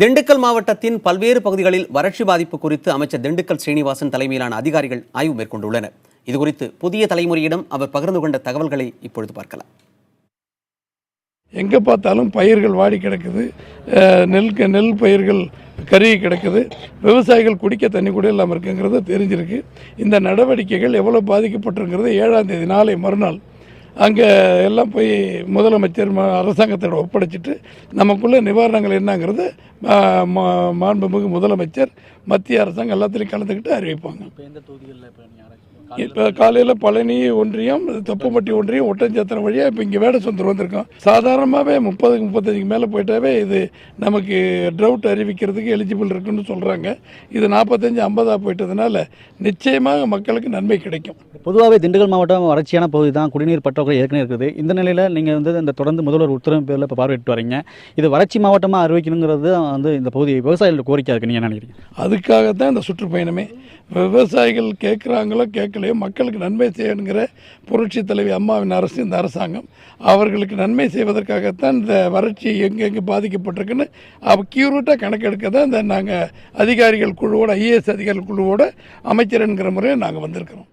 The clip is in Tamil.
திண்டுக்கல் மாவட்டத்தின் பல்வேறு பகுதிகளில் வறட்சி பாதிப்பு குறித்து அமைச்சர் திண்டுக்கல் ஸ்ரீனிவாசன் தலைமையிலான அதிகாரிகள் ஆய்வு மேற்கொண்டுள்ளனர். இதுகுறித்து புதிய தலைமுறையிடம் அவர் பகிர்ந்து கொண்ட தகவல்களை இப்பொழுது பார்க்கலாம். எங்கே பார்த்தாலும் பயிர்கள் வாடி கிடக்குது, நெல் பயிர்கள் கருகி கிடக்குது, விவசாயிகள் குடிக்க தண்ணி கூட இல்லாமல் இருக்குங்கிறது தெரிஞ்சிருக்கு. இந்த நடவடிக்கைகள் எவ்வளோ பாதிக்கப்பட்டிருக்கிறது 7ஆம் தேதி நாளை மறுநாள் அங்கே எல்லாம் போய் முதலமைச்சர் அரசாங்கத்தோட ஒப்படைச்சிட்டு நமக்குள்ள நிவாரணங்கள் என்னங்கிறது மாண்புமிகு முதலமைச்சர் மத்திய அரசாங்கம் எல்லாத்துலேயும் கலந்துக்கிட்டு அறிவிப்பாங்க. இப்போ காலையில் பழனி ஒன்றியம், தொப்பம்பட்டி ஒன்றியம், ஒட்டஞ்சத்திரம் வழியாக இப்போ இங்கே வேடசந்தூர் வந்திருக்கோம். சாதாரணமாகவே 30-35 மேலே போயிட்டாவே இது நமக்கு ட்ரவுட் அறிவிக்கிறதுக்கு எலிஜிபிள் இருக்குன்னு சொல்கிறாங்க. இது 45-50 போயிட்டதுனால நிச்சயமாக மக்களுக்கு நன்மை கிடைக்கும். பொதுவாகவே திண்டுக்கல் மாவட்டம் வறட்சியான பகுதி தான், குடிநீர் பற்றாக்குறை ஏற்கனவே இருக்குது. இந்த நிலையில் நீங்கள் இந்த தொடர்ந்து முதல்வர் உத்தரவு பேரில் இப்போ பார்வையிட்டு வரீங்க. இது வறட்சி மாவட்டமாக அறிவிக்கணுங்கிறது இந்த பகுதி விவசாயிகளோட கோரிக்கை இருக்குது. நீங்கள் என்ன நினைக்கிறீங்க? அதுக்காகத்தான் இந்த சுற்றுப்பயணமே. விவசாயிகள் கேட்குறாங்களோ கேட்கலையோ மக்களுக்கு நன்மை செய்யணுங்கிற புரட்சி தலைவி அம்மாவின் அரசு, இந்த அரசாங்கம் அவர்களுக்கு நன்மை செய்வதற்காகத்தான் இந்த வறட்சி எங்கெங்கே பாதிக்கப்பட்டிருக்குன்னு அக்யூரேட்டாக கணக்கெடுக்க தான் இந்த நாங்கள் அதிகாரிகள் குழுவோட, IAS அதிகாரிகள் குழுவோட அமைச்சர் என்கிற முறையில் நாங்கள் வந்திருக்கிறோம்.